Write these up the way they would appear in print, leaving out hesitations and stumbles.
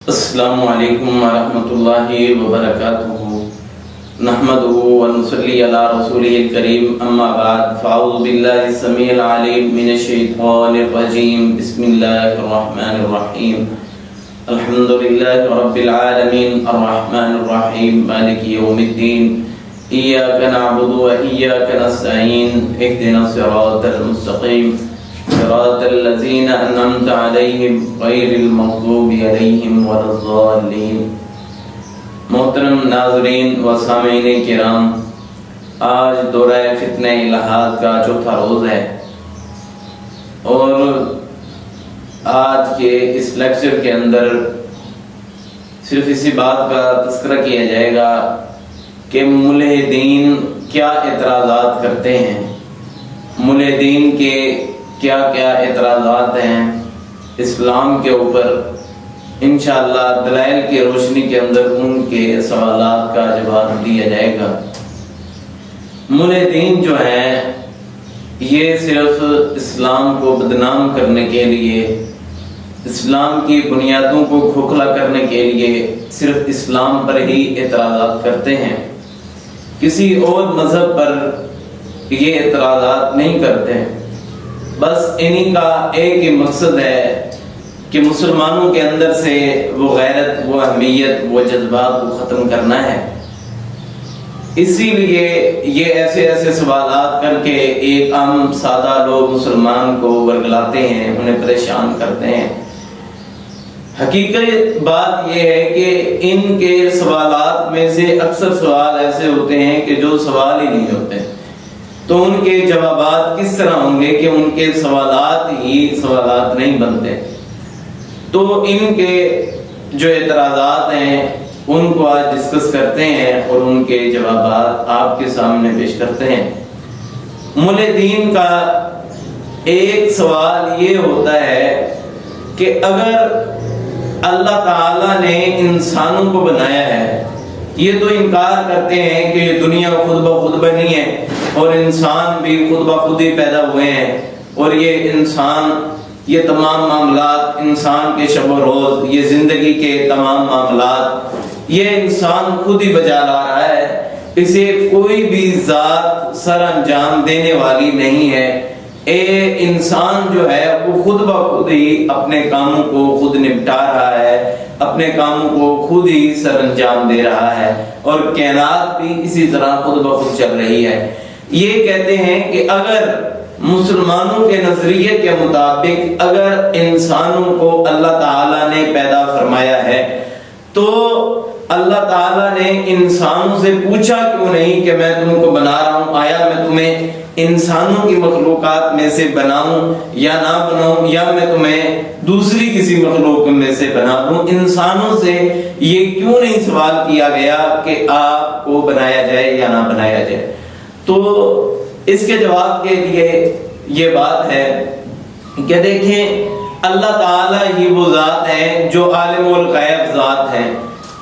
السلام علیکم ورحمۃ اللہ وبرکاتہ نحمده ونصلی علی رسولہ الکریم اما بعد فاعوذ باللہ السمیع العلیم من الشیطان الرجیم بسم اللہ الرحمن الرحیم الحمد للہ رب العالمین الرحمن الرحیم مالک یوم الدین ایاک نعبد و ایاک نستعین اہدنا الصراط المستقیم صراط الذین انعمت علیہم غیر المغضوب علیہم ولا الضالین۔ محترم ناظرین و سامعین کرام، آج دورہ فتنہ الہات کا چوتھا روز ہے اور آج کے اس لیکچر کے اندر صرف اسی بات کا تذکرہ کیا جائے گا کہ ملحدین کیا اعتراضات کرتے ہیں، ملحدین کے کیا کیا اعتراضات ہیں اسلام کے اوپر۔ انشاءاللہ دلائل کی روشنی کے اندر ان کے سوالات کا جواب دیا جائے گا۔ ملحدین جو ہیں یہ صرف اسلام کو بدنام کرنے کے لیے، اسلام کی بنیادوں کو کھوکھلا کرنے کے لیے صرف اسلام پر ہی اعتراضات کرتے ہیں، کسی اور مذہب پر یہ اعتراضات نہیں کرتے ہیں۔ بس انہی کا ایک ہی مقصد ہے کہ مسلمانوں کے اندر سے وہ غیرت، وہ اہمیت، وہ جذبات کو ختم کرنا ہے۔ اسی لیے یہ ایسے سوالات کر کے ایک عام سادہ لوگ مسلمان کو ورگلاتے ہیں، انہیں پریشان کرتے ہیں۔ حقیقت بات یہ ہے کہ ان کے سوالات میں سے اکثر سوال ایسے ہوتے ہیں کہ جو سوال ہی نہیں ہوتے، تو ان کے جوابات کس طرح ہوں گے کہ ان کے سوالات ہی سوالات نہیں بنتے۔ تو ان کے جو اعتراضات ہیں ان کو آج ڈسکس کرتے ہیں اور ان کے جوابات آپ کے سامنے پیش کرتے ہیں۔ ملحدین کا ایک سوال یہ ہوتا ہے کہ اگر اللہ تعالیٰ نے انسانوں کو بنایا ہے، یہ تو انکار کرتے ہیں کہ یہ دنیا خود بخود بنی ہے اور انسان بھی خود بخود ہی پیدا ہوئے ہیں، اور یہ انسان، یہ تمام معاملات، انسان کے شب و روز، یہ زندگی کے تمام معاملات یہ انسان خود ہی بجا لا رہا ہے، اسے کوئی بھی ذات سر انجام دینے والی نہیں ہے۔ انسان جو ہے وہ خود بخود ہی اپنے کاموں کو خود نپٹا رہا ہے، اپنے کاموں کو خود ہی سر انجام دے رہا ہے، اور کائنات بھی اسی طرح خود بخود چل رہی ہے۔ یہ کہتے ہیں کہ اگر مسلمانوں کے نظریے کے مطابق اگر انسانوں کو اللہ تعالیٰ نے پیدا فرمایا ہے تو اللہ تعالیٰ نے انسانوں سے پوچھا کیوں نہیں کہ میں تم کو بنا رہا ہوں، آیا میں تمہیں انسانوں کی مخلوقات میں سے بناؤں یا نہ بناؤں، یا میں تمہیں دوسری کسی مخلوق میں سے بنا دوں؟ انسانوں سے یہ کیوں نہیں سوال کیا گیا کہ آپ کو بنایا جائے یا نہ بنایا جائے؟ تو اس کے جواب کے لیے یہ بات ہے کہ دیکھیں، اللہ تعالیٰ ہی وہ ذات ہے جو عالم الغیب ذات ہے۔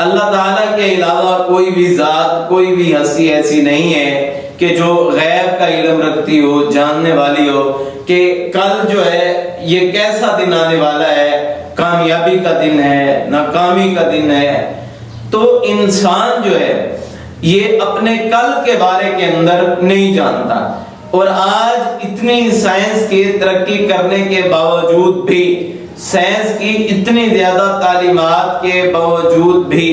اللہ تعالیٰ کے علاوہ کوئی بھی ذات، کوئی بھی ہستی ایسی نہیں ہے کہ جو غیب کا علم رکھتی ہو، جاننے والی ہو کہ کل جو ہے یہ کیسا دن آنے والا ہے، کامیابی کا دن ہے، ناکامی کا دن ہے۔ تو انسان جو ہے یہ اپنے کل کے بارے کے اندر نہیں جانتا، اور آج اتنی سائنس کی ترقی کرنے کے باوجود بھی، سائنس کی اتنی زیادہ تعلیمات کے باوجود بھی،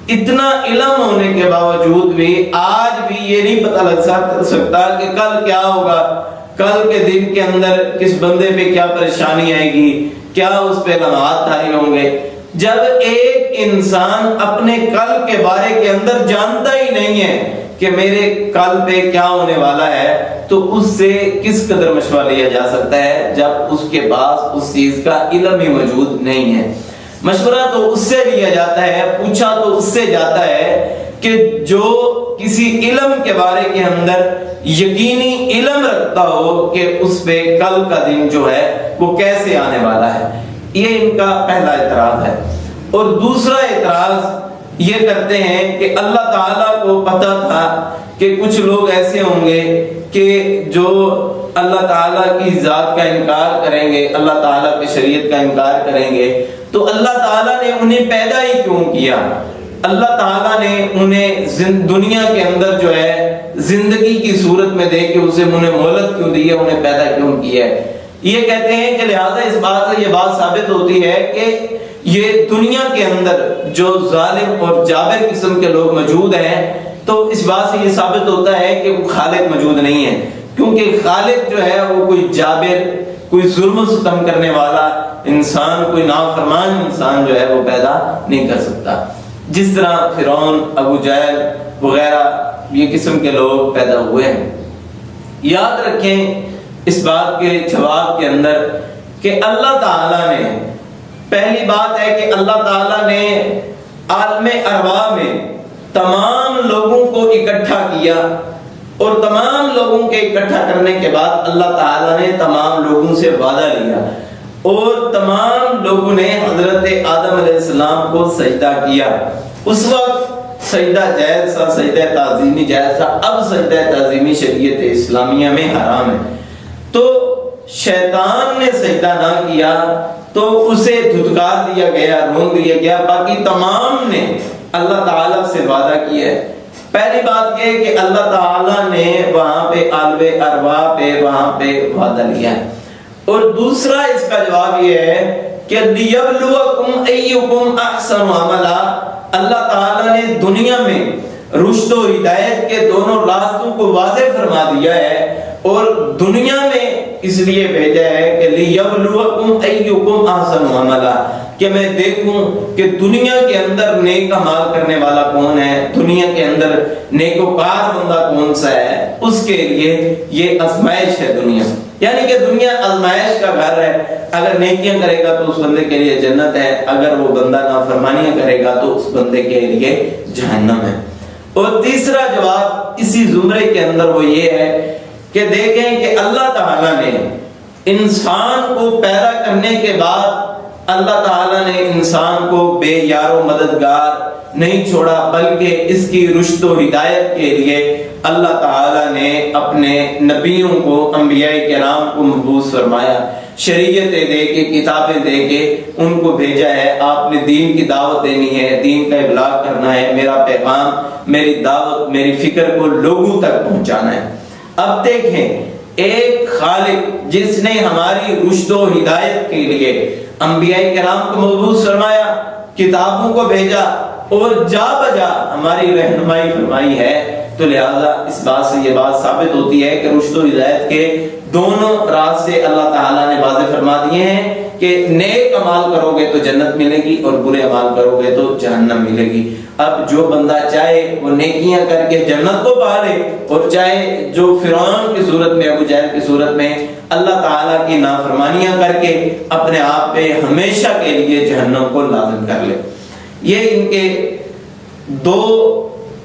اتنا علم ہونے کے باوجود بھی آج بھی یہ نہیں پتہ لگ سکتا کہ کل کیا ہوگا، کل کے دن کے اندر کس بندے پہ کیا پریشانی آئے گی، کیا اس پہ لمحات طاری ہوں گے۔ جب ایک انسان اپنے کل کے بارے کے اندر جانتا ہی نہیں ہے کہ میرے کل پہ کیا ہونے والا ہے، تو اس سے کس قدر مشورہ لیا جا سکتا ہے جب اس کے پاس اس چیز کا علم ہی موجود نہیں ہے؟ مشورہ تو اس سے لیا جاتا ہے، پوچھا تو اس سے جاتا ہے کہ جو کسی علم کے بارے کے اندر یقینی علم رکھتا ہو کہ اس پہ کل کا دن جو ہے وہ کیسے آنے والا ہے۔ یہ ان کا پہلا اعتراض ہے۔ اور دوسرا اعتراض یہ کرتے ہیں کہ اللہ تعالیٰ کو پتہ تھا کہ کچھ لوگ ایسے ہوں گے کہ جو اللہ تعالیٰ کی ذات کا انکار کریں گے، اللہ تعالیٰ کی شریعت کا انکار کریں گے، تو اللہ تعالیٰ نے انہیں پیدا ہی کیوں کیا؟ اللہ تعالیٰ نے انہیں دنیا کے اندر جو ہے زندگی کی صورت میں دے کے اسے انہیں مہلت کیوں دی ہے، انہیں پیدا کیوں کیا ہے؟ یہ کہتے ہیں کہ لہذا اس بات سے یہ بات ثابت ہوتی ہے کہ یہ دنیا کے اندر جو ظالم اور جابر قسم کے لوگ موجود ہیں، تو اس بات سے یہ ثابت ہوتا ہے کہ وہ خالق موجود نہیں ہے، کیونکہ خالق جو ہے وہ کوئی جابر، کوئی ظلم و ستم کرنے والا انسان، کوئی نافرمان انسان جو ہے وہ پیدا نہیں کر سکتا، جس طرح فرعون، ابو جہل وغیرہ یہ قسم کے لوگ پیدا ہوئے ہیں۔ یاد رکھیں اس بات کے جواب کے اندر کہ اللہ تعالیٰ نے، پہلی بات ہے کہ اللہ تعالیٰ نے عالم ارواح میں تمام لوگوں کو اکٹھا کیا، اور تمام لوگوں کے اکٹھا کرنے کے بعد اللہ تعالیٰ نے تمام لوگوں سے وعدہ لیا، اور تمام لوگوں نے حضرت آدم علیہ السلام کو سجدہ کیا۔ اس وقت سجدہ جائز تھا، سجدہ تعظیمی جائز تھا، اب سجدہ تعظیمی شریعت اسلامیہ میں حرام ہے۔ تو شیطان نے سجدہ نہ کیا تو اسے دھتکار دیا گیا، رون دیا گیا، باقی تمام نے اللہ تعالیٰ سے وعدہ کیا ہے۔ پہلی بات یہ کہ اللہ تعالیٰ نے وہاں پہ عالم ارواح پہ وہاں پہ وعدہ لیا ہے، اور دوسرا اس کا جواب یہ ہے کہ لِيَبْلُوَكُمْ أَيُّكُمْ أَحْسَنُ عَمَلًا، اللہ تعالیٰ نے دنیا میں رشد و ہدایت کے دونوں راستوں کو واضح فرما دیا ہے، اور دنیا میں اس لیے بھیجا ہے کہ لِيَبْلُوَكُمْ أَيُّكُمْ أَحْسَنُ عَمَلًا، کہ میں دیکھوں کہ دنیا کے اندر نیک اعمال کرنے والا کون ہے، دنیا کے اندر نیکوکار بندہ کون سا ہے، اس کے لیے یہ آزمائش ہے دنیا، یعنی کہ دنیا آزمائش کا گھر ہے۔ اگر نیکیاں کرے گا تو اس بندے کے لیے جنت ہے، اگر وہ بندہ نافرمانیاں کرے گا تو اس بندے کے لیے جہنم ہے۔ اور تیسرا جواب اسی زمرے کے اندر وہ یہ ہے کہ دیکھیں کہ اللہ تعالیٰ نے انسان کو پیدا کرنے کے بعد اللہ تعالیٰ نے انسان کو بے یار و مددگار نہیں چھوڑا، بلکہ اس کی رشد و ہدایت کے لیے اللہ تعالیٰ نے اپنے نبیوں کو، انبیاء کرام کو مبعوث فرمایا، شریعتیں دے کے، کتابیں دے کے ان کو بھیجا ہے۔ آپ نے دین کی دعوت دینی ہے، دین کا ابلاغ کرنا ہے، میرا پیغام، میری دعوت، میری فکر کو لوگوں تک پہنچانا ہے۔ اب دیکھیں ایک خالق جس نے ہماری رشد و ہدایت کے لیے انبیاء کرام کو مبعوث فرمایا، کتابوں کو بھیجا اور جا بجا ہماری رہنمائی فرمائی ہے، تو لہذا اس بات سے یہ بات ثابت ہوتی ہے کہ رشد و ہدایت کے دونوں راستے اللہ تعالیٰ نے واضح فرما دیے ہیں کہ نیک اعمال کرو گے تو جنت ملے گی، اور برے اعمال کرو گے تو جہنم ملے گی۔ اب جو بندہ چاہے وہ نیکیاں کر کے جنت کو پا لے، اور چاہے جو فرعون کی صورت میں، ابو جہل کی صورت میں اللہ تعالیٰ کی نافرمانیاں کر کے اپنے آپ پہ ہمیشہ کے لیے جہنم کو لازم کر لے۔ یہ ان کے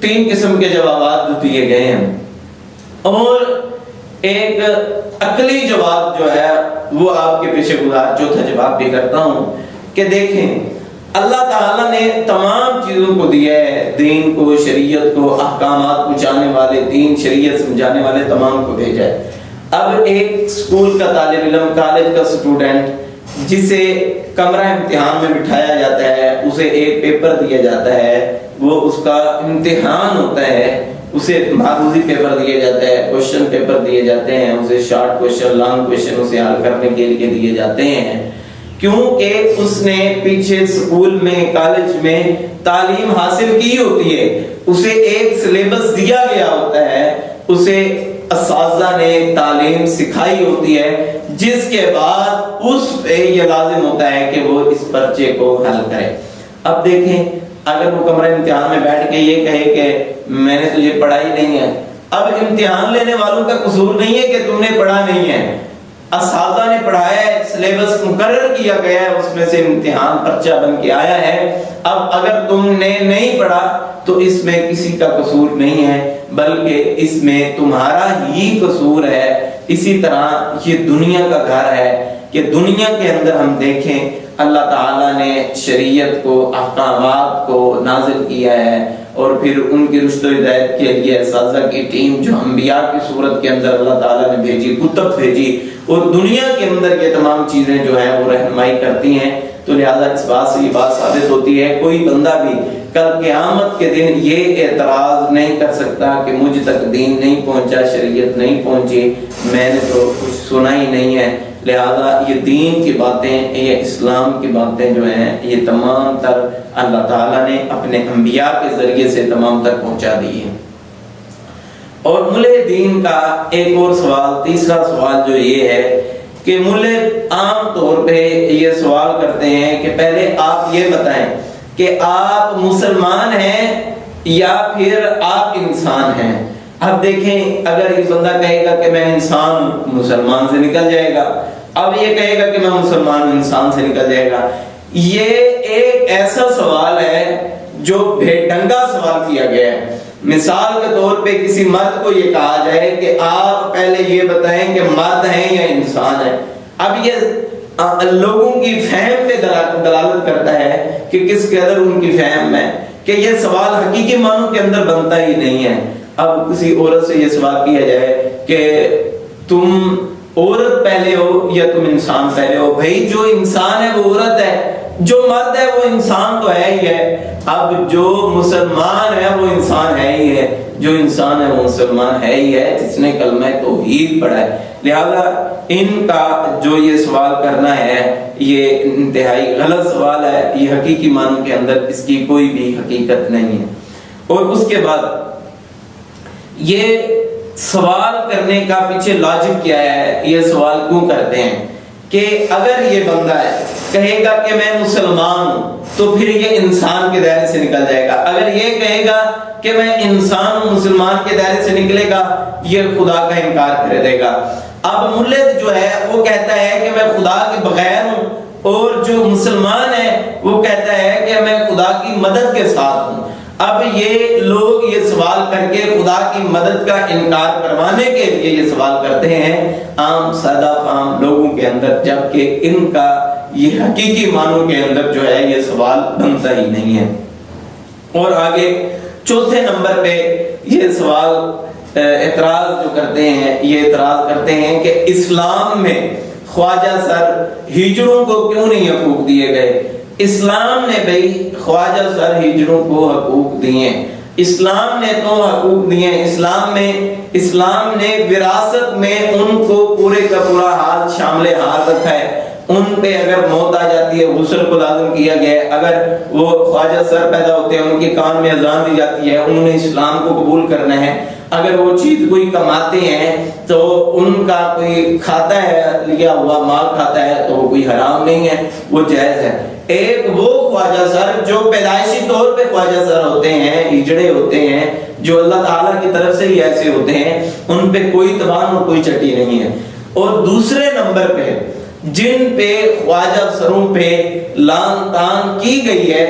تین قسم کے جوابات جو دیے گئے ہیں، اور ایک عقلی جواب جو ہے وہ آپ کے پیچھے گزار چوتھا جواب بھی کرتا ہوں کہ دیکھیں اللہ تعالیٰ نے تمام چیزوں کو دیا ہے، دین کو، شریعت کو، احکامات پہنچانے والے، دین شریعت سمجھانے والے تمام کو بھیجا ہے۔ اب ایک سکول کا طالب علم، کالج کا سٹوڈنٹ جسے کمرہ امتحان میں بٹھایا جاتا ہے، اسے ایک پیپر دیا جاتا ہے، وہ اس کا امتحان ہوتا ہے، اسے معروضی پیپر دیا جاتا ہے، کوشچن پیپر دیے جاتے ہیں، اسے شارٹ کوشچن، لانگ کوشچن اسے حل کرنے کے لیے دیے جاتے ہیں، کیونکہ اس نے پیچھے سکول میں، کالج میں تعلیم حاصل کی ہوتی ہے، اسے ایک سلیبس دیا گیا ہوتا ہے، اسے اساتذہ نے تعلیم سکھائی ہوتی ہے، جس کے بعد اس پہ یہ لازم ہوتا ہے کہ وہ اس پرچے کو حل کرے۔ اب دیکھیں اگر وہ کمرہ امتحان میں بیٹھ کے یہ کہے کہ میں نے تجھے پڑھائی نہیں ہے، اب امتحان لینے والوں کا قصور نہیں ہے کہ تم نے پڑھا نہیں ہے، اساتذہ نے پڑھایا ہے، سلیبس مقرر کیا گیا ہے، اس میں سے امتحان پرچہ بن کے آیا ہے۔ اب اگر تم نے نہیں پڑھا تو اس میں کسی کا قصور نہیں ہے، بلکہ اس میں تمہارا ہی قصور ہے۔ اسی طرح یہ دنیا کا گھر ہے کہ دنیا کے اندر ہم دیکھیں اللہ تعالیٰ نے شریعت کو، احکامات کو نازل کیا ہے، اور پھر ان کی رشد و ہدایت کے لیے اساتذہ کی ٹیم جو انبیاء کی صورت کے اندر اللہ تعالیٰ نے بھیجی، کتب بھیجی، اور دنیا کے اندر یہ تمام چیزیں جو ہیں وہ رہنمائی کرتی ہیں۔ تو لہذا اس بات سے یہ بات ثابت ہوتی ہے کوئی بندہ بھی کل قیامت کے دن یہ اعتراض نہیں کر سکتا کہ مجھ تک دین نہیں پہنچا، شریعت نہیں پہنچی، میں نے تو کچھ سنا ہی نہیں ہے۔ لہذا یہ دین کی باتیں، یہ اسلام کی باتیں جو ہیں یہ تمام تر اللہ تعالیٰ نے اپنے انبیاء کے ذریعے سے تمام تر پہنچا دی ہے۔ اور ملے دین کا ایک اور سوال، تیسرا سوال جو یہ ہے کہ ملے عام طور پہ یہ سوال کرتے ہیں کہ پہلے آپ یہ بتائیں کہ آپ مسلمان ہیں یا پھر آپ انسان ہیں۔ اب دیکھیں، اگر یہ بندہ کہے گا کہ میں انسان ہوں، مسلمان سے نکل جائے گا۔ اب یہ کہے گا کہ میں مسلمان ہوں، انسان سے نکل جائے گا۔ یہ ایک ایسا سوال ہے جو بے ڈنگا سوال کیا گیا ہے۔ مثال کے طور پہ کسی مرد کو یہ کہا جائے کہ آپ پہلے یہ بتائیں کہ مرد ہیں یا انسان ہیں۔ اب یہ لوگوں کی فہم پہ دلالت کرتا ہے کہ کس قدر ان کی فہم ہے کہ یہ سوال حقیقی معنوں کے اندر بنتا ہی نہیں ہے۔ اب کسی عورت سے یہ سوال کیا جائے کہ تم عورت پہلے ہو یا تم انسان پہلے ہو؟ بھائی جو انسان ہے وہ عورت ہے، جو مرد ہے وہ انسان تو ہے ہی ہے۔ اب جو مسلمان ہے وہ انسان ہے ہی ہے، جو انسان ہے وہ مسلمان ہے ہی ہے جس نے کلمہ توحید پڑھا ہے۔ لہذا ان کا جو یہ سوال کرنا ہے یہ انتہائی غلط سوال ہے، یہ حقیقی معنوں کے اندر اس کی کوئی بھی حقیقت نہیں ہے۔ اور اس کے بعد یہ سوال کرنے کا پیچھے لاجک کیا ہے، یہ سوال کیوں کرتے ہیں کہ اگر یہ بندہ ہے کہے گا کہ میں مسلمان ہوں تو پھر یہ انسان کے دائرے سے نکل جائے گا۔ اگر یہ کہے گا کہ میں انسان ہوں، مسلمان کے دائرے سے نکلے گا، یہ خدا کا انکار کر دے گا۔ اب ملحد جو ہے وہ کہتا ہے کہ میں خدا کے بغیر ہوں، اور جو مسلمان ہے وہ کہتا ہے کہ میں خدا کی مدد کے ساتھ ہوں۔ اب یہ لوگ یہ سوال کر کے خدا کی مدد کا انکار کروانے کے لیے یہ سوال کرتے ہیں عام سادہ فہم لوگوں کے اندر، جبکہ ان کا یہ حقیقی معنوں کے اندر جو ہے یہ سوال بنتا ہی نہیں ہے۔ اور آگے چوتھے نمبر پہ یہ سوال اعتراض جو کرتے ہیں، یہ اعتراض کرتے ہیں کہ اسلام میں خواجہ سر ہجڑوں کو کیوں نہیں حقوق دیے گئے؟ اسلام نے بھائی خواجہ سر ہجڑوں کو حقوق دیے، اسلام نے تو حقوق دیے، اسلام نے وراثت میں ان کو پورے کا پورا حال شامل حال رکھا ہے۔ ان پہ اگر موت آ جاتی ہے غسل کو لازم کیا گیا ہے، اگر وہ خواجہ سر پیدا ہوتے ہیں ان کے کان میں اذان دی جاتی ہے، انہوں نے اسلام کو قبول کرنا ہے۔ اگر وہ چیز کوئی کماتے ہیں تو ان کا کوئی کھاتا ہے، لیا ہوا مال کھاتا ہے تو وہ کوئی حرام نہیں ہے، وہ جائز ہے۔ ایک وہ خواجہ سر جو پیدائشی طور پہ خواجہ سر ہوتے ہیں، ہجڑے ہوتے ہیں، جو اللہ تعالیٰ کی طرف سے ہی ایسے ہوتے ہیں، ان پہ کوئی تبان اور کوئی چٹی نہیں ہے۔ اور دوسرے نمبر پہ جن پہ خواجہ سروں پہ لان تان کی گئی ہے،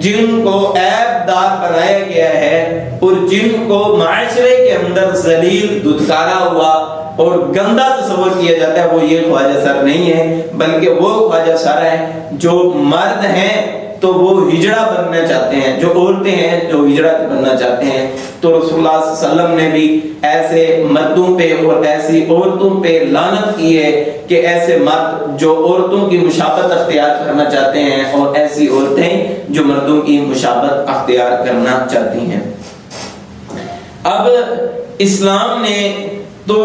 جن کو عیب دار بنایا گیا ہے اور جن کو معاشرے کے اندر ذلیل دھتکارا ہوا اور گندا تصور کیا جاتا ہے، وہ یہ خواجہ سر نہیں ہے، بلکہ وہ خواجہ سر ہیں جو مرد ہیں تو وہ ہجڑا بننا چاہتے ہیں، جو عورتیں ہیں جو ہجڑا بننا چاہتے ہیں۔ تو رسول اللہ صلی اللہ علیہ وسلم نے بھی ایسے مردوں پہ اور ایسی عورتوں پہ لعنت کی ہے کہ ایسے مرد جو عورتوں کی مشابہت اختیار کرنا چاہتے ہیں اور ایسی عورتیں جو مردوں کی مشابہت اختیار کرنا چاہتی ہیں۔ اب اسلام نے تو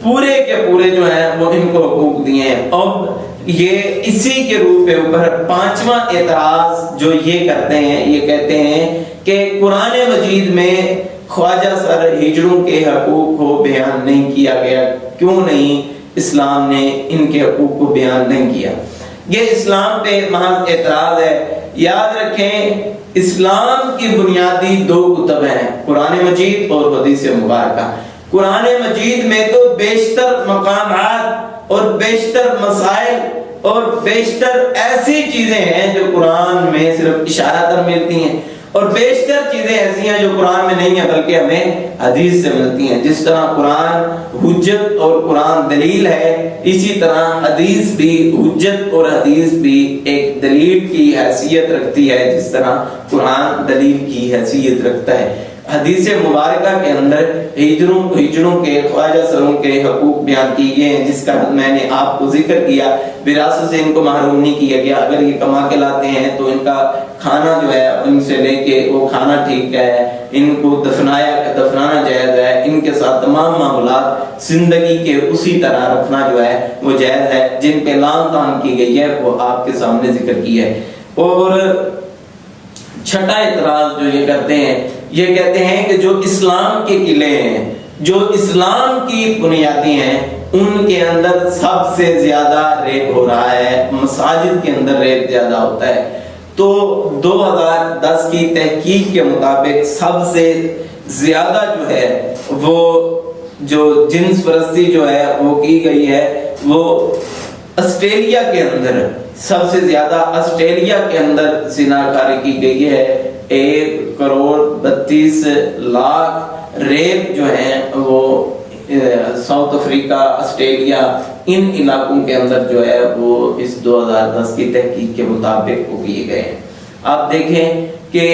پورے کے پورے جو ہیں وہ ان کو حقوق دیے ہیں۔ اب یہ اسی کے روپ کے اوپر پانچواں اعتراض جو یہ کرتے ہیں، یہ کہتے ہیں کہ قرآن مجید میں خواجہ سر ہجڑوں کے حقوق کو بیان نہیں کیا گیا، کیوں نہیں اسلام نے ان کے حقوق کو بیان نہیں کیا؟ یہ اسلام پہ محض اعتراض ہے۔ یاد رکھیں اسلام کی بنیادی دو کتب ہیں، قرآن مجید اور حدیث مبارکہ۔ قرآن مجید میں تو بیشتر مقامات اور بیشتر مسائل اور بیشتر ایسی چیزیں ہیں جو قرآن میں صرف اشاراتاً ملتی ہیں، اور بیشتر چیزیں ایسی ہیں جو قرآن میں نہیں ہیں بلکہ ہمیں حدیث سے ملتی ہیں۔ جس طرح قرآن حجت اور قرآن دلیل ہے، اسی طرح حدیث بھی حجت اور حدیث بھی ایک دلیل کی حیثیت رکھتی ہے، جس طرح قرآن دلیل کی حیثیت رکھتا ہے۔ حدیث مبارکہ کے اندر ہجڑوں کے خواجہ سروں کے حقوق بیان کیے گئے ہیں، جس کا میں نے آپ کو ذکر کیا۔ وراثت سے ان کو محروم نہیں کیا گیا، اگر یہ کما کے لاتے ہیں تو ان کا کھانا جو ہے ان سے لے کے وہ کھانا ٹھیک ہے، ان کو دفنانا جائز ہے، ان کے ساتھ تمام معاملات زندگی کے اسی طرح رکھنا جو ہے وہ جائز ہے۔ جن پہ لان تان کی گئی ہے وہ آپ کے سامنے ذکر کیا ہے۔ اور چھٹا اعتراض جو یہ کرتے ہیں، یہ کہتے ہیں کہ جو اسلام کے قلعے ہیں، جو اسلام کی بنیادیں ہیں، ان کے اندر سب سے زیادہ ریپ ہو رہا ہے، مساجد کے اندر ریپ زیادہ ہوتا ہے۔ تو 2010 کی تحقیق کے مطابق سب سے زیادہ جو ہے وہ جو جنس پرستی جو ہے وہ کی گئی ہے وہ آسٹریلیا کے اندر، سب سے زیادہ آسٹریلیا کے اندر زناکاری کی گئی ہے۔ 1,32,00,000 ریپ جو ہیں وہ ساؤتھ افریقہ، آسٹریلیا، ان علاقوں کے اندر جو ہے وہ اس 2010 کی تحقیق کے مطابق وہ کیے گئے ہیں۔ آپ دیکھیں کہ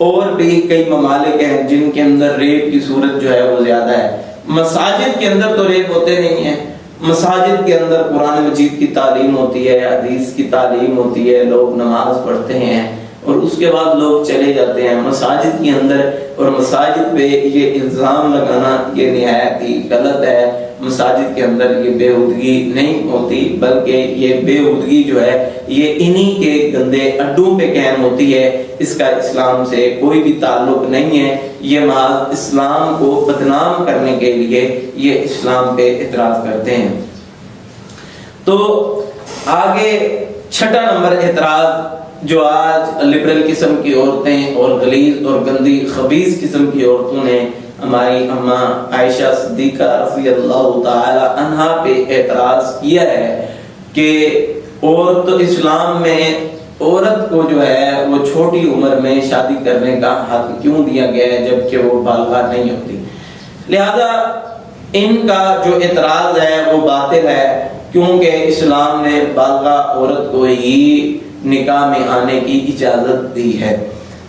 اور بھی کئی ممالک ہیں جن کے اندر ریپ کی صورت جو ہے وہ زیادہ ہے۔ مساجد کے اندر تو ریپ ہوتے نہیں ہیں، مساجد کے اندر قرآن مجید کی تعلیم ہوتی ہے، حدیث کی تعلیم ہوتی ہے، لوگ نماز پڑھتے ہیں اور اس کے بعد لوگ چلے جاتے ہیں مساجد کے اندر، اور مساجد پہ یہ الزام لگانا یہ نہایت ہی غلط ہے۔ مساجد کے اندر یہ بےہودگی نہیں ہوتی، بلکہ یہ بےہودگی جو ہے یہ انہی کے گندے اڈوں پہ قائم ہوتی ہے، اس کا اسلام سے کوئی بھی تعلق نہیں ہے۔ یہ محض اسلام کو بدنام کرنے کے لیے یہ اسلام پہ اعتراض کرتے ہیں۔ تو آگے چھٹا نمبر اعتراض جو آج لبرل قسم کی عورتیں اور غلیظ اور گندی خبیث قسم کی عورتوں نے ہماری اماں عائشہ صدیقہ رضی اللہ تعالی عنہا پہ اعتراض کیا ہے کہ عورت اسلام میں عورت کو جو ہے وہ چھوٹی عمر میں شادی کرنے کا حق کیوں دیا گیا ہے جبکہ وہ بالغہ نہیں ہوتی۔ لہذا ان کا جو اعتراض ہے وہ باطل ہے، کیونکہ اسلام نے بالغہ عورت کو ہی نکاح میں آنے کی اجازت دی ہے۔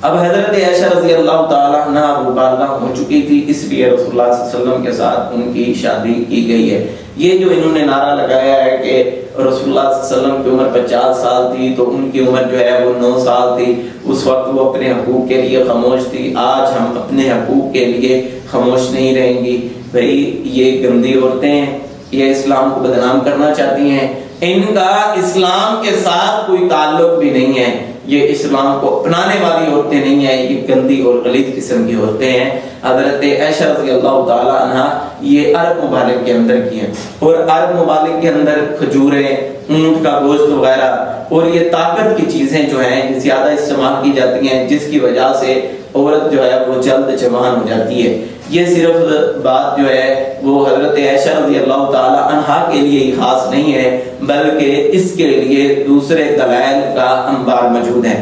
اب حضرت عائشہ رضی اللہ تعالیٰ عنہ وہ بالغہ ہو چکی تھی، اس لیے رسول اللہ صلی اللہ علیہ وسلم کے ساتھ ان کی شادی کی گئی ہے۔ یہ جو انہوں نے نعرہ لگایا ہے کہ رسول اللہ صلی اللہ علیہ وسلم کی عمر 50 سال تھی تو ان کی عمر جو ہے وہ 9 سال تھی، اس وقت وہ اپنے حقوق کے لیے خاموش تھی، آج ہم اپنے حقوق کے لیے خاموش نہیں رہیں گی۔ بھئی یہ گندی عورتیں ہیں، یہ اسلام کو بدنام کرنا چاہتی ہیں، ان کا اسلام کے ساتھ کوئی تعلق بھی نہیں ہے، یہ اسلام کو اپنانے والی عورتیں نہیں ہیں، یہ گندی اور غلیظ قسم کی عورتیں ہیں۔ حضرت عائشہ رضی اللہ تعالی عنہ یہ عرب ممالک کے اندر کی ہیں، اور عرب ممالک کے اندر کھجوریں، اونٹ کا گوشت وغیرہ اور یہ طاقت کی چیزیں جو ہیں زیادہ استعمال کی جاتی ہیں، جس کی وجہ سے عورت جو ہے وہ جلد جوان ہو جاتی ہے۔ یہ صرف بات جو ہے وہ حضرت عائشہ رضی اللہ تعالی عنہا کے لیے ہی خاص نہیں ہے، بلکہ اس کے لیے دوسرے دلائل کا انبار موجود ہے۔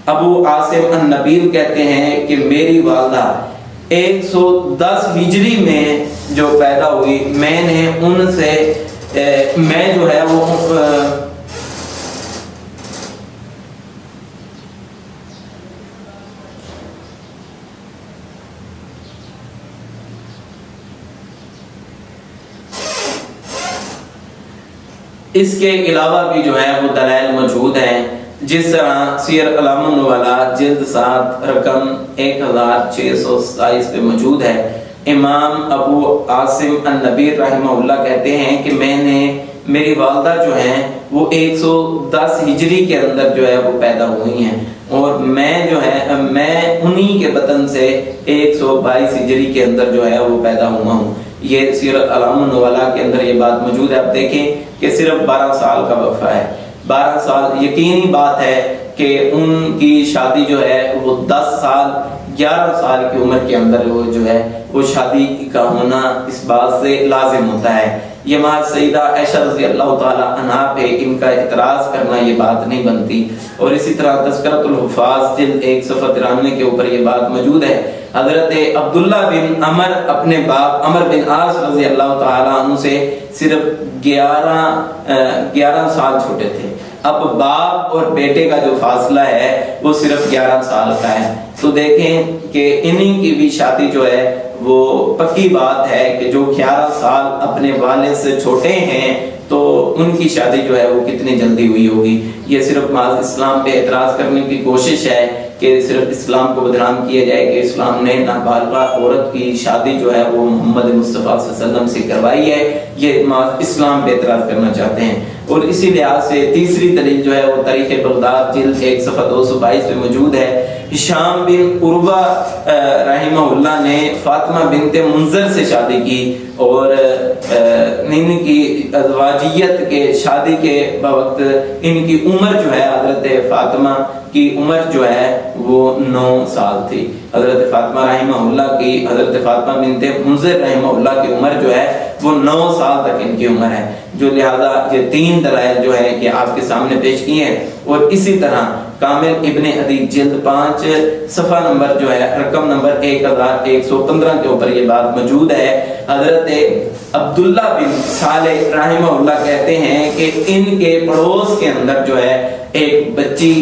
ابو عاصم النبیل کہتے ہیں کہ میری والدہ 110 ہجری میں جو پیدا ہوئی، میں نے ان سے میں جو ہے وہ اس کے علاوہ بھی جو ہے وہ دلائل موجود ہیں، جس طرح سیر اعلام النبلاء جلد 7 رقم 1627 پہ موجود ہے۔ امام ابو عاصم النبیل رحمہ اللہ کہتے ہیں کہ میں نے میری والدہ جو ہیں وہ 110 ہجری کے اندر جو ہے وہ پیدا ہوئی ہیں، اور میں جو ہے میں انہی کے بطن سے 122 ہجری کے اندر جو ہے وہ پیدا ہوا ہوں۔ یہ سیرت اعلام النبلاء کے اندر یہ بات موجود ہے۔ آپ دیکھیں کہ صرف 12 سال کا وقفہ ہے، 12 سال۔ یقینی بات ہے کہ ان کی شادی جو ہے وہ 10 سال 11 سال کی عمر کے اندر وہ جو ہے وہ شادی کا ہونا اس بات سے لازم ہوتا ہے۔ یہ محض سیدہ عائشہ رضی اللہ تعالی عنہا پہ ان کا اعتراض کرنا یہ بات نہیں بنتی۔ اور اسی طرح تذکرۃ الحفاظ جلد 1 صفحہ 93 کے اوپر یہ بات موجود ہے۔ حضرت عبداللہ بن عمر اپنے باپ عمر بن عاص رضی اللہ تعالی عنہ سے صرف 11 سال چھوٹے تھے۔ اب باپ اور بیٹے کا جو فاصلہ ہے وہ صرف 11 سال کا ہے. تو دیکھیں کہ انہی کی بھی شادی جو ہے وہ پکی بات ہے کہ جو 11 سال اپنے والد سے چھوٹے ہیں تو ان کی شادی جو ہے وہ کتنی جلدی ہوئی ہوگی. یہ صرف محض اسلام پہ اعتراض کرنے کی کوشش ہے کہ صرف اسلام کو بدنام کیا جائے کہ اسلام نے نابالغ عورت کی شادی جو ہے وہ محمد مصطفیٰ صلی اللہ علیہ وسلم سے کروائی ہے. یہ محض اسلام پہ اعتراض کرنا چاہتے ہیں. اور اسی لحاظ سے تیسری دلیل جو ہے وہ تاریخ بغداد جلد 1 صفحہ 222 پہ موجود ہے. ہشام بن عروہ رحمہ اللہ نے فاطمہ بنت منذر سے شادی کی اور ان کی ازواجیت کے شادی کے وقت ان کی عمر جو ہے حضرت فاطمہ کی عمر جو ہے وہ 9 سال تھی. حضرت فاطمہ رحمہ اللہ کی حضرت فاطمہ بنت منذر رحمہ اللہ کی عمر جو ہے وہ 9 سال تک ان کی عمر ہے. جو لہذا یہ 3 دلائل جو ہے کہ آپ کے سامنے پیش کیے ہیں. اور اسی طرح کامل ابن حدیث جلد 5 صفحہ نمبر جو ہے رقم نمبر 1115 کے اوپر یہ بات موجود ہے. حضرت عبداللہ بن صالح رحمہ اللہ کہتے ہیں کہ ان کے پڑوس کے اندر جو ہے ایک بچی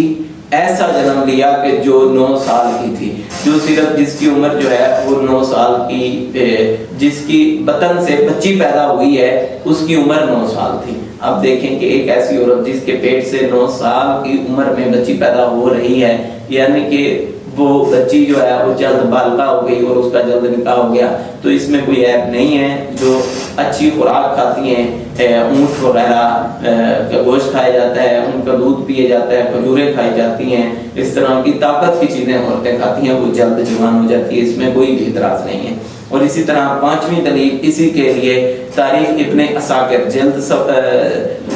ایسا جنم لیا کہ جو 9 سال کی تھی, جو صرف جس کی عمر جو ہے وہ 9 سال کی, جس کی بطن سے بچی پیدا ہوئی ہے اس کی عمر 9 سال تھی. اب دیکھیں کہ ایک ایسی عورت جس کے پیٹ سے 9 سال کی عمر میں بچی پیدا ہو رہی ہے, یعنی کہ وہ بچی جو ہے وہ جلد بالغہ ہو گئی اور اس کا جلد نکاح ہو گیا, تو اس میں کوئی عیب نہیں ہے. جو اچھی خوراک کھاتی ہیں, اونٹ وغیرہ کا گوشت کھایا جاتا ہے, ان کا دودھ پیے جاتا ہے, کھجوریں کھائی جاتی ہیں, اس طرح کی طاقت کی چیزیں عورتیں کھاتی ہیں, وہ جلد جوان ہو جاتی ہے, اس میں کوئی بھی اعتراض نہیں ہے. اور اسی طرح 5ویں دلیل اسی کے لیے تاریخ ابن عساکر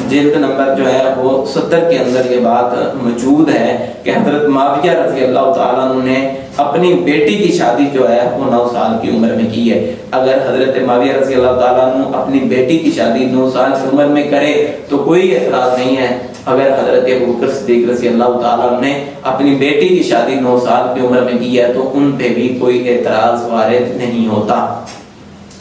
جلد نمبر جو ہے وہ 70 کے اندر یہ بات موجود ہے کہ حضرت معاویہ رضی اللہ تعالیٰ عنہ نے اپنی بیٹی کی شادی جو ہے وہ 9 سال کی عمر میں کی ہے. اگر حضرت معاویہ رضی اللہ تعالیٰ عنہ اپنی بیٹی کی شادی 9 سال کی عمر میں کرے تو کوئی اعتراض نہیں ہے. اگر حضرت ابوبکر صدیق رضی اللہ تعالیٰ عنہ نے اپنی بیٹی کی شادی 9 سال کی عمر میں کی ہے تو ان پہ بھی کوئی اعتراض وارد نہیں ہوتا.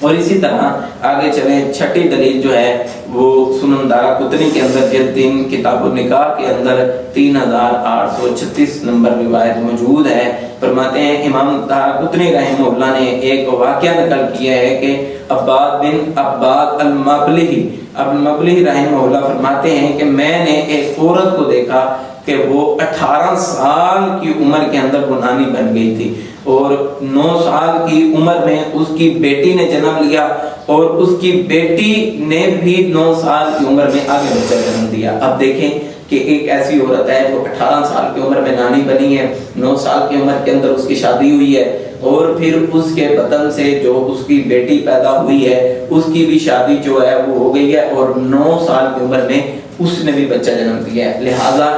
اور اسی طرح آگے چلیں, 6ٹھی دلیل جو ہے وہ سنن دارقطنی کے اندر جلد 3 کتاب النکاح کے اندر 3836 نمبر روایت موجود ہے. فرماتے ہیں امام دارقطنی رحمہ اللہ نے ایک واقعہ نقل کیا ہے کہ عباد بن عباد المبلہی رحمہ اللہ فرماتے ہیں کہ میں نے ایک عورت کو دیکھا کہ وہ 18 سال کی عمر کے اندر وہ نانی بن گئی تھی اور 9 سال کی عمر میں اس کی بیٹی نے جنم لیا اور اس کی بیٹی نے بھی 9 سال کی عمر میں آگے بچہ جنم دیا. اب دیکھیں کہ ایک ایسی عورت ہے وہ 18 سال کی عمر میں نانی بنی ہے, 9 سال کی عمر کے اندر اس کی شادی ہوئی ہے اور پھر اس کے بطن سے جو اس کی بیٹی پیدا ہوئی ہے اس کی بھی شادی جو ہے وہ ہو گئی ہے اور 9 سال کی عمر میں اس نے بھی بچہ جنم دیا ہے. لہذا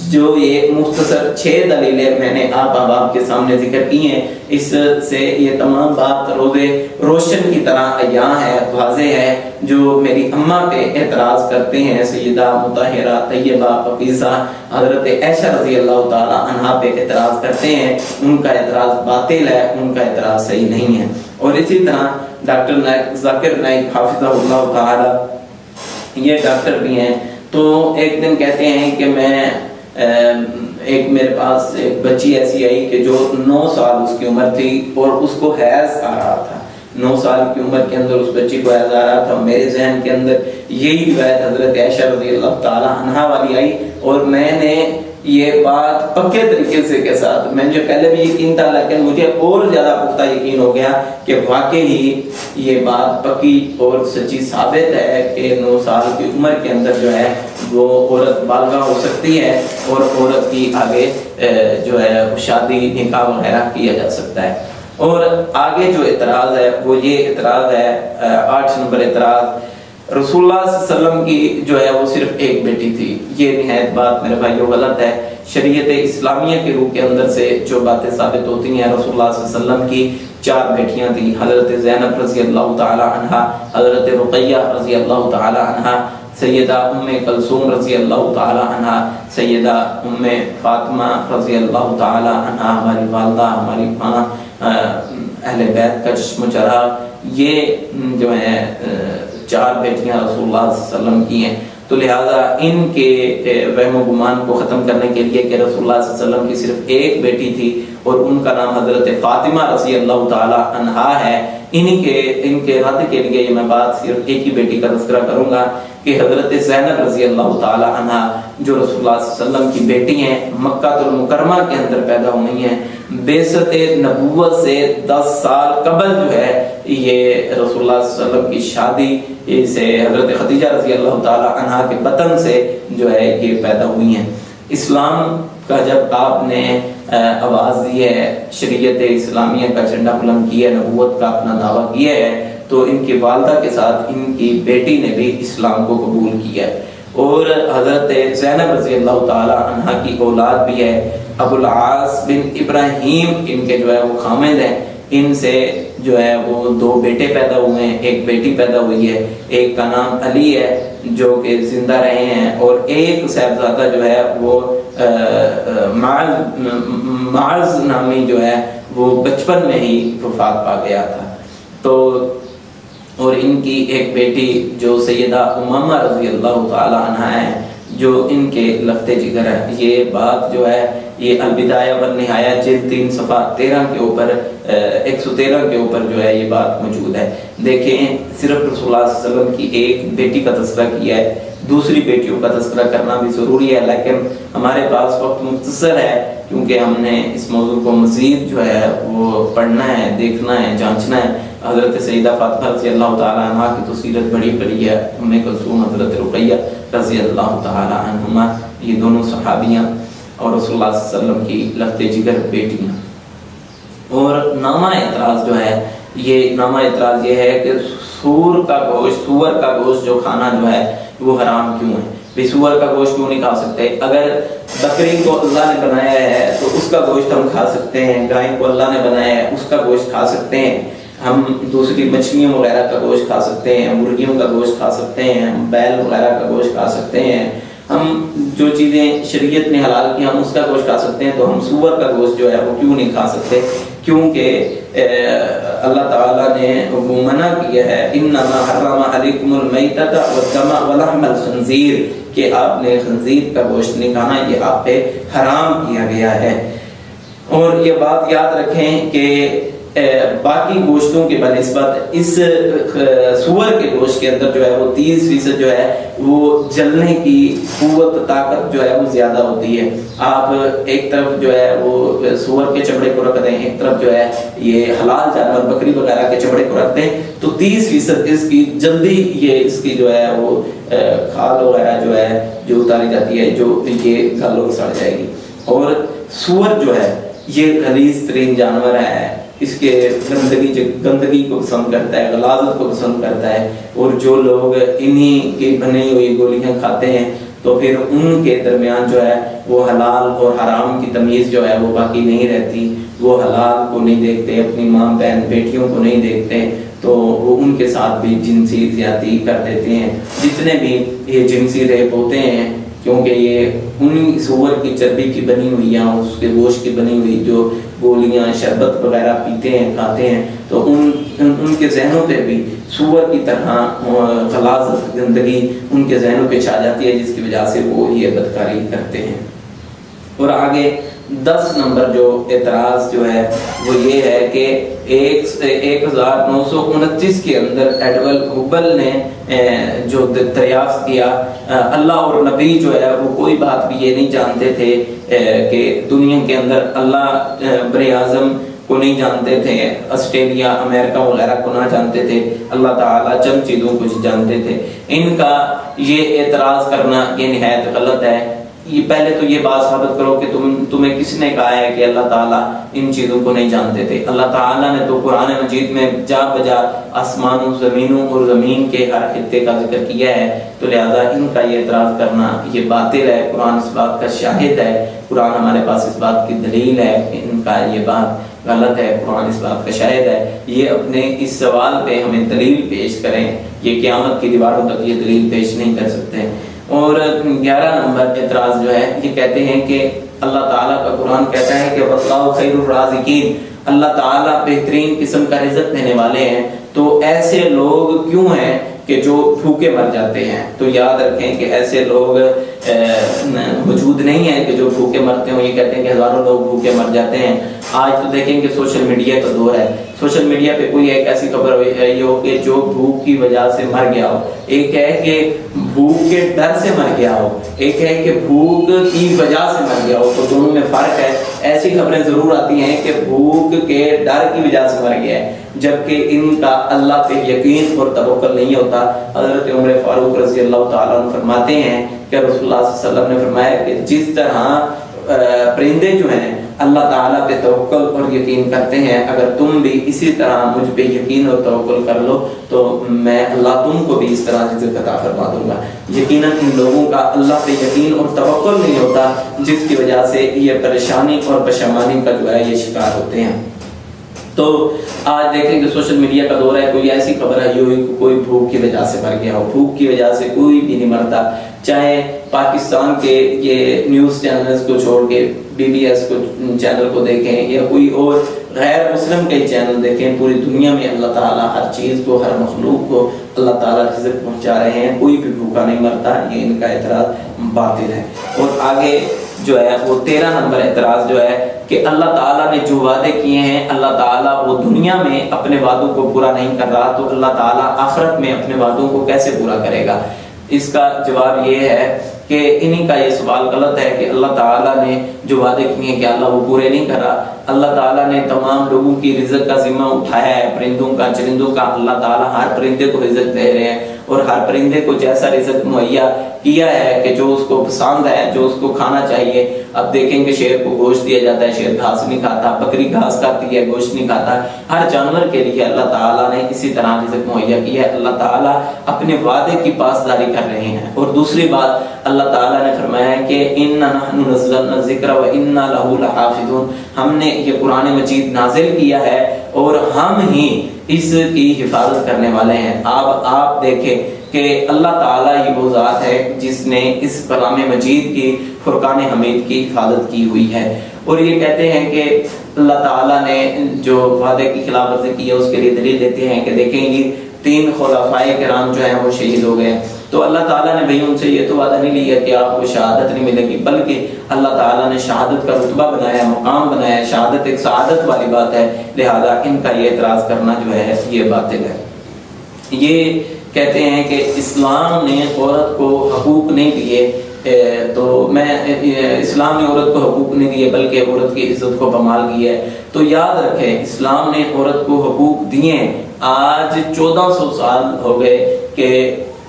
جو یہ مختصر 6 دلیلیں میں نے آپ کے سامنے ذکر کی ہیں, اس سے یہ تمام بات روشن کی طرح عیاں ہے, واضح ہے. جو میری اماں پہ اعتراض کرتے ہیں, سیدہ مطہرہ طیبہ پاکیزہ حضرت عائشہ رضی اللہ تعالی عنہا پہ اعتراض کرتے ہیں, ان کا اعتراض باطل ہے, ان کا اعتراض صحیح نہیں ہے. اور اسی طرح ڈاکٹر ذاکر نائک حافظہ اللہ تعالی یہ ڈاکٹر بھی ہیں, تو ایک دن کہتے ہیں کہ میں ایک میرے پاس ایک بچی ایسی آئی کہ جو 9 سال اس کی عمر تھی اور اس کو حیض آ رہا تھا. 9 سال کی عمر کے اندر اس بچی کو حیض آ رہا تھا. میرے ذہن کے اندر یہی روایت حضرت عائشہ رضی اللہ تعالی عنہا والی آئی اور میں نے یہ بات پکے طریقے سے کے ساتھ, مجھے پہلے بھی یقین تھا لیکن مجھے اور زیادہ پختہ یقین ہو گیا کہ واقعی یہ بات پکی اور سچی ثابت ہے کہ 9 سال کی عمر کے اندر جو ہے وہ عورت بالغہ ہو سکتی ہے اور عورت کی آگے جو ہے شادی نکاح وغیرہ کیا جا سکتا ہے. اور آگے جو اعتراض ہے وہ یہ اعتراض ہے 8 نمبر اعتراض, رسول اللہ صلی اللہ علیہ وسلم کی جو ہے وہ صرف ایک بیٹی تھی. یہ نہایت بات میرے بھائیو غلط ہے. شریعت اسلامیہ کے روح کے اندر سے جو باتیں ثابت ہوتی ہیں, رسول اللہ صلی اللہ علیہ وسلم کی 4 بیٹیاں تھیں, حضرت زینب رضی اللہ تعالی عنہا, حضرت رقیہ رضی اللہ تعالی عنہا, سیدہ ام کلثوم رضی اللہ تعالی عنہا, سیدہ ام فاطمہ رضی اللہ تعالی عنہا, ہماری والدہ, ہماری ماں, اہل بیت کا چشم چراغ. یہ جو ہے 4 بیٹیاں رسول اللہ صلی اللہ علیہ وسلم کی ہیں. تو لہٰذا ان کے وہم و گمان کو ختم کرنے کے لیے کہ رسول اللہ صلی اللہ علیہ وسلم کی صرف ایک بیٹی تھی اور ان کا نام حضرت فاطمہ رضی اللہ تعالی عنہا ہے، ان کے رد کے لیے یہ میں بات صرف ایک ہی بیٹی کا تذکرہ کروں گا کہ حضرت زینب رضی اللہ تعالی عنہا جو رسول اللہ صلی اللہ علیہ وسلم کی بیٹی ہیں، مکہ المکرمہ کے اندر پیدا ہوئی ہیں، بعثت نبوت سے 10 سال قبل جو ہے یہ رسول اللہ صلی اللہ علیہ وسلم کی شادی سے حضرت خدیجہ رضی اللہ تعالی عنہا کے بطن سے جو ہے یہ پیدا ہوئی ہیں۔ اسلام کا جب آپ نے آواز دی ہے، شریعت اسلامیہ کا جھنڈا بلند کیا ہے، نبوت کا اپنا دعویٰ کیا ہے، تو ان کی والدہ کے ساتھ ان کی بیٹی نے بھی اسلام کو قبول کیا ہے، اور حضرت زینب رضی اللہ تعالی عنہا کی اولاد بھی ہے۔ ابو العاص بن ابراہیم ان کے جو ہے وہ خامد ہیں، ان سے جو ہے وہ 2 بیٹے پیدا ہوئے ہیں، ایک بیٹی پیدا ہوئی ہے، ایک کا نام علی ہے جو کہ زندہ رہے ہیں، اور ایک صاحبزادہ جو ہے وہ معاذ نامی جو ہے وہ بچپن میں ہی وفات پا گیا تھا۔ تو اور ان کی ایک بیٹی جو سیدہ امامہ رضی اللہ تعالی عنہا ہے جو ان کے لخت جگر ہے۔ یہ بات جو ہے یہ البدایہ والنہایہ جلد 3 صفحہ 13 کے اوپر 113 کے اوپر جو ہے یہ بات موجود ہے۔ دیکھیں صرف رسول اللہ صلی اللہ علیہ وسلم کی ایک بیٹی کا تذکرہ کیا ہے، دوسری بیٹیوں کا تذکرہ کرنا بھی ضروری ہے، لیکن ہمارے پاس وقت مختصر ہے کیونکہ ہم نے اس موضوع کو مزید جو ہے وہ پڑھنا ہے، دیکھنا ہے، جانچنا ہے۔ حضرت سیدہ فاطمہ رضی اللہ تعالی عنہ کی تو سیرت بڑی بڑی ہے، ام کلثوم، حضرت رقیہ رضی اللہ تعالی عنہما، یہ دونوں صحابیاں اور رسول اللہ صلی اللہ علیہ وسلم کی لخت جگر بیٹیاں۔ اور نامہ اعتراض جو ہے یہ نامہ اعتراض یہ ہے کہ سور کا گوشت جو کھانا جو ہے وہ حرام کیوں ہے؟ بھی سور کا گوشت کیوں نہیں کھا سکتے؟ اگر بکری کو اللہ نے بنایا ہے تو اس کا گوشت ہم کھا سکتے ہیں، گائے کو اللہ نے بنایا ہے اس کا گوشت کھا سکتے ہیں، ہم دوسری مچھلیوں وغیرہ کا گوشت کھا سکتے ہیں، مرغیوں کا گوشت کھا سکتے ہیں، ہم بیل وغیرہ کا گوشت کھا سکتے ہیں، ہم جو چیزیں شریعت نے حلال کی ہم اس کا گوشت کھا سکتے ہیں، تو ہم سور کا گوشت جو ہے وہ کیوں نہیں کھا سکتے؟ کیونکہ اللہ تعالیٰ نے وہ منع کیا ہے، انما حرم علیکم المیتۃ والدم ولحم الخنزیر، کہ آپ نے خنزیر کا گوشت نہیں کھانا، یہ آپ پہ حرام کیا گیا ہے۔ اور یہ بات یاد رکھیں کہ باقی گوشتوں کے بنسبت اس سور کے گوشت کے اندر جو ہے وہ 30% جو ہے وہ جلنے کی قوت طاقت جو ہے وہ زیادہ ہوتی ہے۔ آپ ایک طرف جو ہے وہ سور کے چمڑے کو رکھ دیں، ایک طرف جو ہے یہ حلال جانور بکری وغیرہ کے چمڑے کو رکھ دیں، تو 30% اس کی جلدی یہ اس کی جو ہے وہ کھال وغیرہ جو ہے جو اتاری جاتی ہے، جو یہ گل اور سڑ جائے گی۔ اور سور جو ہے یہ غلیظ ترین جانور ہے، اس کے گندگی کو پسند کرتا ہے، غلاظت کو پسند کرتا ہے، اور جو لوگ انہی کی بنی ہوئی گولیاں کھاتے ہیں تو پھر ان کے درمیان جو ہے وہ حلال اور حرام کی تمیز جو ہے وہ باقی نہیں رہتی، وہ حلال کو نہیں دیکھتے، اپنی ماں بہن بیٹیوں کو نہیں دیکھتے، تو وہ ان کے ساتھ بھی جنسی زیادتی کر دیتے ہیں۔ جتنے بھی یہ جنسی ریپ ہوتے ہیں کیونکہ یہ ان سور کی چربی کی بنی ہوئی یا اس کے گوشت کی بنی ہوئی جو گولیاں شربت وغیرہ پیتے ہیں کھاتے ہیں، تو ان کے ذہنوں پہ بھی سور کی طرح غلاظت گندگی ان کے ذہنوں پہ چھا جاتی ہے، جس کی وجہ سے وہ یہ بدکاری کرتے ہیں۔ اور آگے 10 نمبر جو اعتراض جو ہے وہ یہ ہے کہ 1929 کے اندر ایڈول ہبل نے جو دریافت کیا، اللہ اور نبی جو ہے وہ کوئی بات بھی یہ نہیں جانتے تھے کہ دنیا کے اندر اللہ بر اعظم کو نہیں جانتے تھے، آسٹریلیا امریکہ وغیرہ کو نہ جانتے تھے، اللہ تعالیٰ چند چیزوں کو جانتے تھے۔ ان کا یہ اعتراض کرنا یہ نہایت غلط ہے۔ یہ پہلے تو یہ بات ثابت کرو کہ تمہیں کس نے کہا ہے کہ اللہ تعالیٰ ان چیزوں کو نہیں جانتے تھے؟ اللہ تعالیٰ نے تو قرآن مجید میں جا بجا آسمانوں زمینوں اور زمین کے ہر خطے کا ذکر کیا ہے، تو لہذا ان کا یہ اعتراض کرنا یہ باطل ہے۔ قرآن اس بات کا شاہد ہے، قرآن ہمارے پاس اس بات کی دلیل ہے کہ ان کا یہ بات غلط ہے، قرآن اس بات کا شاہد ہے۔ یہ اپنے اس سوال پہ ہمیں دلیل پیش کریں، یہ قیامت کی دیواروں تک یہ دلیل پیش نہیں کر سکتے۔ اور 11 نمبر اعتراض جو ہے یہ کہتے ہیں کہ اللہ تعالیٰ کا قرآن کہتا ہے کہ وَاللَّهُ خَيْرُ الرَّازِقِينَ، اللہ تعالیٰ بہترین قسم کا رزق دینے والے ہیں، تو ایسے لوگ کیوں ہیں کہ جو بھوکے مر جاتے ہیں، تو یاد رکھیں کہ ایسے لوگ وجود نہیں ہے کہ جو بھوکے مرتے ہوں۔ یہ کہتے ہیں کہ ہزاروں لوگ بھوکے مر جاتے ہیں۔ آج تو دیکھیں کہ سوشل میڈیا کا دور ہے، سوشل میڈیا پہ کوئی ایک ایسی خبر یہ ہو کہ جو بھوک کی وجہ سے مر گیا ہو، ایک ہے کہ بھوک کے ڈر سے مر گیا ہو، ایک ہے کہ بھوک کی وجہ سے مر گیا ہو، تو دونوں میں فرق ہے۔ ایسی خبریں ضرور آتی ہیں کہ بھوک کے ڈر کی وجہ سے مر گیا ہے، جبکہ ان کا اللہ پہ یقین اور توکل نہیں ہوتا۔ حضرت عمر فاروق رضی اللہ تعالیٰ عنہ فرماتے ہیں کہ رسول اللہ صلی اللہ علیہ وسلم نے فرمایا کہ جس طرح پرندے جو ہیں اللہ تعالیٰ پہ توکل اور یقین کرتے ہیں، اگر تم بھی اسی طرح مجھ پہ یقین اور توکل کر لو تو میں اللہ تم کو بھی اس طرح رزق عطا فرما دوں گا۔ یقیناً ان لوگوں کا اللہ پہ یقین اور توکل نہیں ہوتا، جس کی وجہ سے یہ پریشانی اور پشیمانی کا جو ہے یہ شکار ہوتے ہیں۔ تو آج دیکھیں کہ سوشل میڈیا کا دور ہے، کوئی ایسی خبر آئی ہو کوئی بھوک کی وجہ سے مر گیا ہو، بھوک کی وجہ سے کوئی بھی نہیں مرتا، چاہے پاکستان کے یہ نیوز چینلز کو چھوڑ کے BBS کو چینل کو دیکھیں یا کوئی اور غیر مسلم کے چینل دیکھیں، پوری دنیا میں اللہ تعالیٰ ہر چیز کو، ہر مخلوق کو اللہ تعالیٰ رزق پہنچا رہے ہیں، کوئی بھی بھوکا نہیں مرتا۔ یہ ان کا اعتراض باطل ہے۔ اور آگے جو ہے وہ 13 نمبر اعتراض جو ہے کہ اللہ تعالیٰ نے جو وعدے کیے ہیں، اللہ تعالیٰ وہ دنیا میں اپنے وعدوں کو پورا نہیں کر رہا، تو اللہ تعالیٰ آخرت میں اپنے وعدوں کو کیسے پورا کرے گا؟ اس کا جواب یہ ہے کہ انہی کا یہ سوال غلط ہے کہ اللہ تعالیٰ نے جو وعدے کیے ہیں کہ اللہ وہ پورے نہیں کر رہا۔ اللہ تعالیٰ نے تمام لوگوں کی رزق کا ذمہ اٹھایا ہے، پرندوں کا، چرندوں کا، اللہ تعالیٰ ہر پرندے کو رزق دے رہے ہیں، اور ہر پرندے کو جیسا رزق مہیا کیا ہے کہ جو اس کو پسند ہے، جو اس کو کھانا چاہیے۔ اب دیکھیں کہ شیر کو گوشت دیا جاتا ہے، شیر گھاس نہیں کھاتا، بکری گھاس کھاتی ہے، گوشت نہیں کھاتا۔ ہر جانور کے لیے اللہ تعالیٰ نے اسی طرح رزق مہیا کیا ہے۔ اللہ تعالیٰ اپنے وعدے کی پاسداری کر رہے ہیں۔ اور دوسری بات اللہ تعالیٰ نے فرمایا ہے کہ اِنَّا نَحْنُ نَزَّلْنَا الذِّكْرَ وَإِنَّا لَهُ لَحَافِظُونَ، ہم نے یہ قرآن مجید نازل کیا ہے اور ہم ہی اس کی حفاظت کرنے والے ہیں۔ آپ دیکھیں کہ اللہ تعالیٰ ہی وہ ذات ہے جس نے اس کلام مجید کی، فرقان حمید کی حفاظت کی ہوئی ہے۔ اور یہ کہتے ہیں کہ اللہ تعالیٰ نے جو وعدے کی خلاف ورزی کی ہے اس کے لیے دلیل دیتے ہیں کہ دیکھیں یہ 3 خلفائے کرام جو ہیں وہ شہید ہو گئے، تو اللہ تعالیٰ نے بھئی ان سے یہ تو وعدہ نہیں لیا کہ آپ کو شہادت نہیں ملے گی، بلکہ اللہ تعالیٰ نے شہادت کا رتبہ بنایا، مقام بنایا۔ شہادت ایک سعادت والی بات ہے، لہذا ان کا یہ اعتراض کرنا جو ہے یہ باطل ہے۔ یہ کہتے ہیں کہ اسلام نے عورت کو حقوق نہیں دیے، تو اسلام نے عورت کو حقوق نہیں دیے بلکہ عورت کی عزت کو بمال کی ہے۔ تو یاد رکھیں اسلام نے عورت کو حقوق دیے۔ آج 1400 سال ہو گئے کہ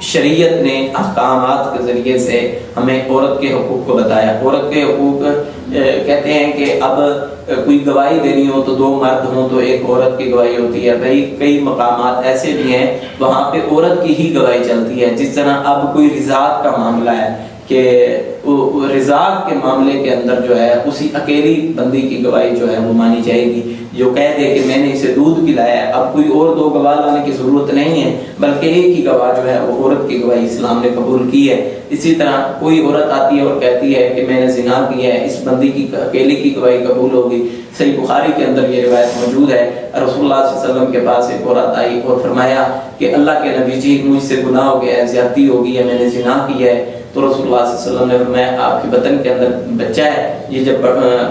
شریعت نے احکامات کے ذریعے سے ہمیں عورت کے حقوق کو بتایا۔ عورت کے حقوق کہتے ہیں کہ اب کوئی گواہی دینی ہو تو 2 مرد ہوں تو ایک عورت کی گواہی ہوتی ہے۔ بھائی کئی مقامات ایسے بھی ہیں وہاں پہ عورت کی ہی گواہی چلتی ہے، جس طرح اب کوئی رضاعت کا معاملہ ہے کہ رضاعت کے معاملے کے اندر جو ہے اسی اکیلی بندی کی گواہی جو ہے وہ مانی جائے گی، جو کہہ دے کہ میں نے اسے دودھ پلایا ہے۔ اب کوئی اور 2 گواہ لانے کی ضرورت نہیں ہے، بلکہ ایک ہی گواہ جو ہے وہ عورت کی گواہی اسلام نے قبول کی ہے۔ اسی طرح کوئی عورت آتی ہے اور کہتی ہے کہ میں نے زنا کیا ہے، اس بندی کی اکیلے کی گواہی قبول ہوگی۔ صحیح بخاری کے اندر یہ روایت موجود ہے، رسول اللہ صلی اللہ علیہ وسلم کے پاس ایک عورت آئی اور فرمایا کہ اللہ کے نبی جی مجھ سے گناہ ہو گیا ہے، زیادتی ہو گئی ہے، میں نے زنا کیا ہے۔ تو رسول اللہ صلی اللہ علیہ وسلم نے فرمایا آپ کے بطن کے اندر بچہ ہے، یہ جب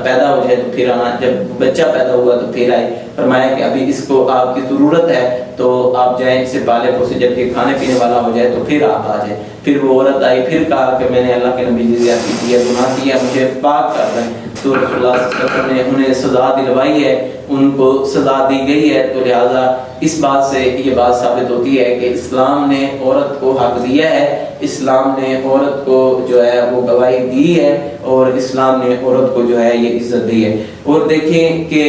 پیدا ہو جائے تو پھر آنا، جب بچہ پیدا ہوا تو پھر آئے۔ فرمایا کہ ابھی اس کو آپ کی ضرورت ہے تو آپ جائیں اسے پالے پوسے، جب یہ کھانے پینے والا ہو جائے تو پھر آپ آ جائیں۔ پھر وہ عورت آئی، پھر کہا کہ میں نے اللہ کے نبی سے زیادتی کی ہے، گناہ کیا، مجھے پاک کر دیں۔ تو رسول اللہ صلی اللہ علیہ وسلم نے انہیں سزا دلوائی ہے، ان کو سزا دی گئی ہے۔ تو لہٰذا اس بات سے یہ بات ثابت ہوتی ہے کہ اسلام نے عورت کو حق دیا ہے، اسلام نے عورت کو جو ہے وہ گواہی دی ہے، اور اسلام نے عورت کو جو ہے یہ عزت دی ہے۔ اور دیکھیں کہ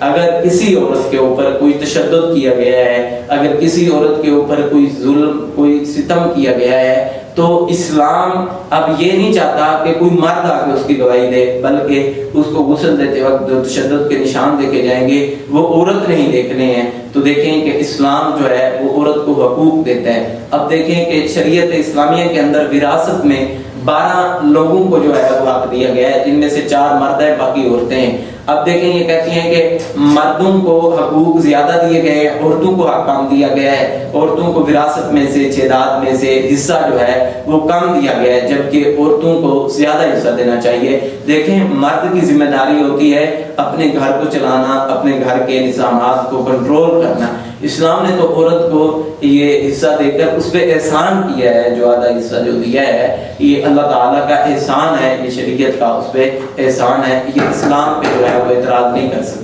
اگر کسی عورت کے اوپر کوئی تشدد کیا گیا ہے، اگر کسی عورت کے اوپر کوئی ظلم، کوئی ستم کیا گیا ہے، تو اسلام اب یہ نہیں چاہتا کہ کوئی مرد آ کے اس کی گواہی دے، بلکہ اس کو غسل دیتے وقت جو تشدد کے نشان دیکھے جائیں گے وہ عورت نہیں دیکھنے ہیں۔ تو دیکھیں کہ اسلام جو ہے وہ عورت کو حقوق دیتا ہے۔ اب دیکھیں کہ شریعت اسلامیہ کے اندر وراثت میں 12 لوگوں کو جو ہے وہ حق دیا گیا ہے، جن میں سے 4 مرد ہیں باقی عورتیں ہیں۔ اب دیکھیں یہ کہتی ہیں کہ مردوں کو حقوق زیادہ دیے گئے ہیں، عورتوں کو حق کم دیا گیا ہے، عورتوں کو وراثت میں سے جائیداد میں سے حصہ جو ہے وہ کم دیا گیا ہے، جبکہ عورتوں کو زیادہ حصہ دینا چاہیے۔ دیکھیں مرد کی ذمہ داری ہوتی ہے اپنے گھر کو چلانا، اپنے گھر کے نظامات کو کنٹرول کرنا۔ اسلام نے تو عورت کو یہ حصہ دے کر اس پہ احسان کیا ہے، جو آدھا حصہ جو دیا ہے یہ اللہ تعالیٰ کا احسان ہے، یہ شریعت کا اس پہ احسان ہے، یہ اسلام پہ جو ہے وہ اعتراض نہیں کر سکتے۔